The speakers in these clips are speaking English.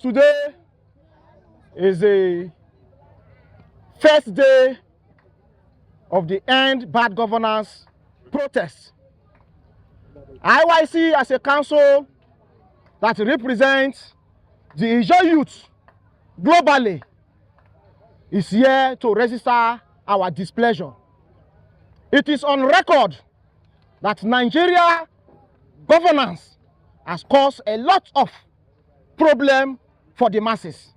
Today is the first day of the End Bad Governance protest. IYC as a council that represents the Ijaw youth globally is here to register our displeasure. It is on record that Nigeria governance has caused a lot of problem for the masses.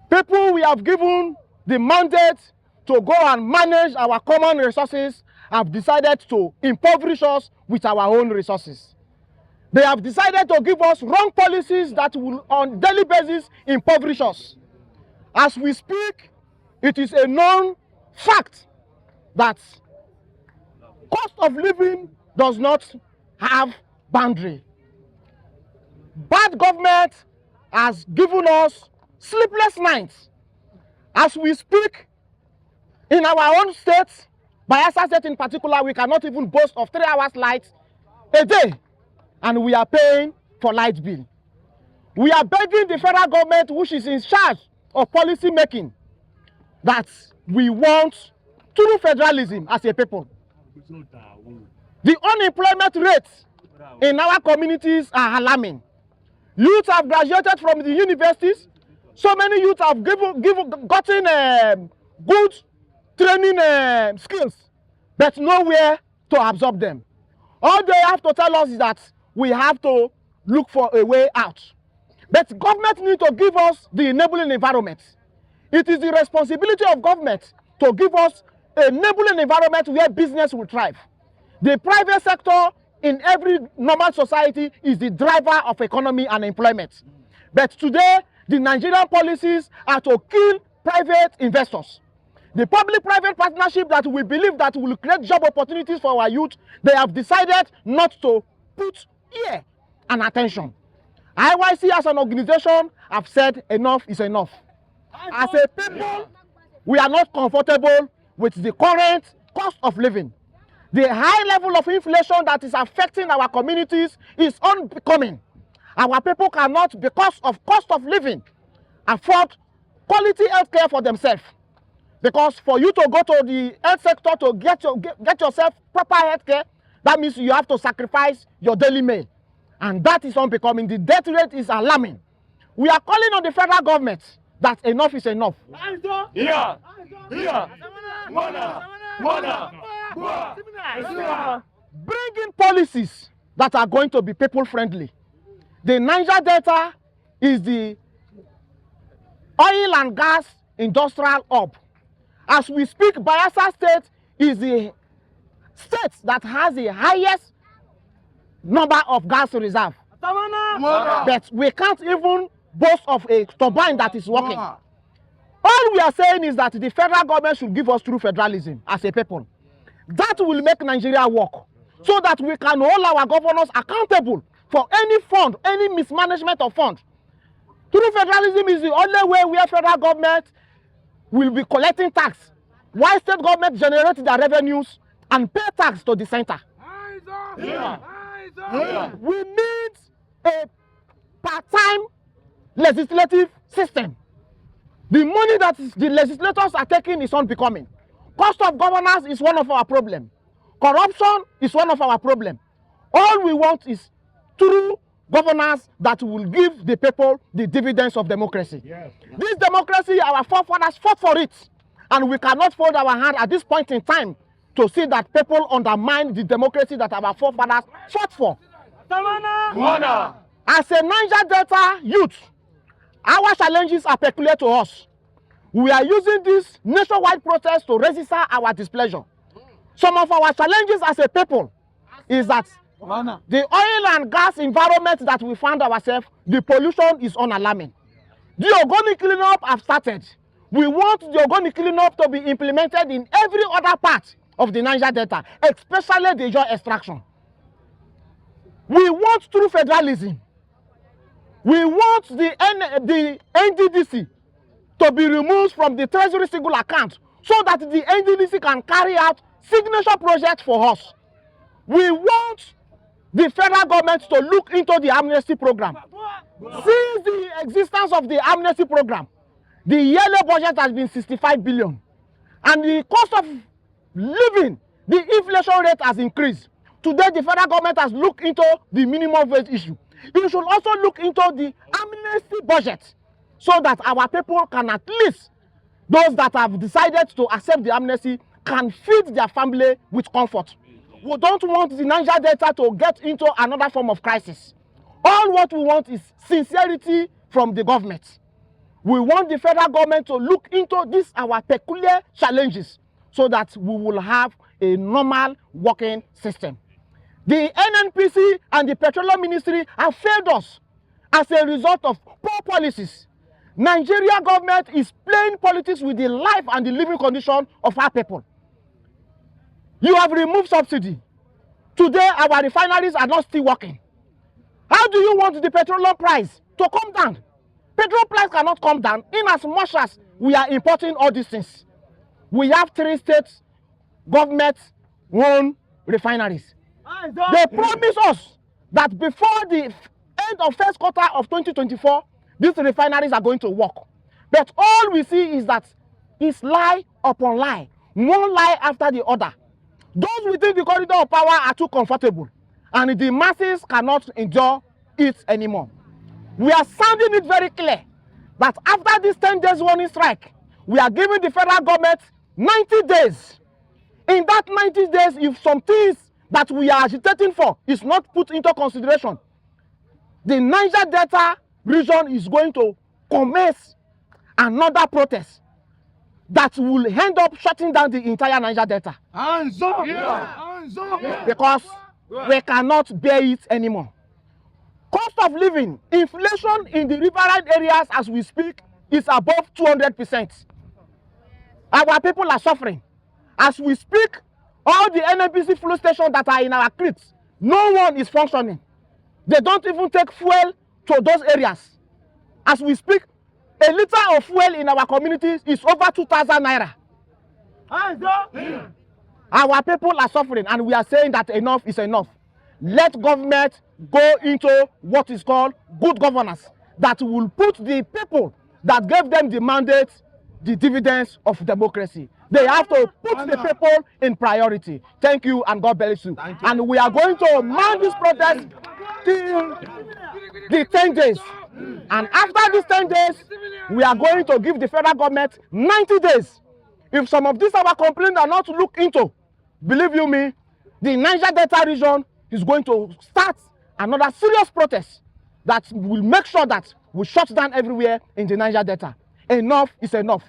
People we have given the mandate to go and manage our common resources have decided to impoverish us with our own resources. They have decided to give us wrong policies that will on daily basis impoverish us. As we speak, it is a known fact that cost of living does not have boundary. Bad government has given us sleepless nights. As we speak, in our own state, Bayelsa state in particular, we cannot even boast of 3 hours light a day, and we are paying for light bill. We are begging the federal government, which is in charge of policy making, that we want true federalism as a people. The unemployment rates in our communities are alarming. Youth have graduated from the universities. So many youth have gotten good training skills, but nowhere to absorb them. All they have to tell us is that we have to look for a way out. But government needs to give us the enabling environment. It is the responsibility of government to give us an enabling environment where business will thrive. The private sector in every normal society is the driver of economy and employment. But today, the Nigerian policies are to kill private investors. The public-private partnership that we believe that will create job opportunities for our youth, they have decided not to put ear and attention. IYC as an organization have said enough is enough. As a people, we are not comfortable with the current cost of living. The high level of inflation that is affecting our communities is unbecoming. Our people cannot, because of cost of living, afford quality health care for themselves. Because for you to go to the health sector to get yourself proper health care, that means you have to sacrifice your daily meal. And that is unbecoming. The death rate is alarming. We are calling on the federal government that enough is enough. Bring in policies that are going to be people-friendly. The Niger Delta is the oil and gas industrial hub. As we speak, Bayelsa State is the state that has the highest number of gas reserve. But we can't even boast of a turbine that is working. All we are saying is that the federal government should give us true federalism as a people. That will make Nigeria work, so that we can hold our governors accountable for any fund, any mismanagement of funds. True federalism is the only way where federal government will be collecting tax, while state government generates their revenues and pay tax to the center. We need a part-time legislative system. The money that the legislators are taking is unbecoming. Cost of governance is one of our problems. Corruption is one of our problems. All we want is true governance that will give the people the dividends of democracy. Yes. This democracy, our forefathers fought for it. And we cannot fold our hand at this point in time to see that people undermine the democracy that our forefathers fought for. As a Niger Delta youth, our challenges are peculiar to us. We are using this nationwide protest to register our displeasure. Some of our challenges as a people is that the oil and gas environment that we find ourselves, the pollution is unalarming. The organic cleanup have started. We want the organic cleanup to be implemented in every other part of the Niger Delta, especially the Ijaw extraction. We want true federalism. We want the NDDC to be removed from the Treasury single account so that the NDDC can carry out signature projects for us. We want the federal government to look into the amnesty program. Since the existence of the amnesty program, the yearly budget has been 65 billion. And the cost of living, the inflation rate has increased. Today, the federal government has looked into the minimum wage issue. It should also look into the amnesty budget so that our people can, at least those that have decided to accept the amnesty, can feed their family with comfort. We don't want the Niger Delta to get into another form of crisis. All what we want is sincerity from the government. We want the federal government to look into these our peculiar challenges so that we will have a normal working system. The NNPC and the Petroleum Ministry have failed us as a result of poor policies. Nigeria government is playing politics with the life and the living condition of our people. You have removed subsidy. Today, our refineries are not still working. How do you want the petroleum price to come down? Petrol price cannot come down in as much as we are importing all these things. We have 3 states government-owned refineries. They promise us that before the end of first quarter of 2024, these refineries are going to work. But all we see is that it's lie upon lie, one lie after the other. Those within the corridor of power are too comfortable, and the masses cannot endure it anymore. We are sounding it very clear that after this 10 days warning strike, we are giving the federal government 90 days. In that 90 days, if some things that we are agitating for is not put into consideration, the Niger Delta region is going to commence another protest that will end up shutting down the entire Niger Delta. Hands up! Yeah. Hands up! Because we cannot bear it anymore. Cost of living, inflation in the riverine areas as we speak is above 200%. Our people are suffering. As we speak, all the NNPC fuel stations that are in our creeks, no one is functioning. They don't even take fuel to those areas. As we speak, a liter of fuel in our communities is over 2,000 naira. Our people are suffering, and we are saying that enough is enough. Let government go into what is called good governance that will put the people that gave them the mandate, the dividends of democracy. They have to put the people in priority. Thank you, and God bless you. And we are going to mount this protest till the 10 days. And after these 10 days, we are going to give the federal government 90 days. If some of these our complaints are not looked into, believe you me, the Niger Delta region is going to start another serious protest that will make sure that we shut down everywhere in the Niger Delta. Enough is enough.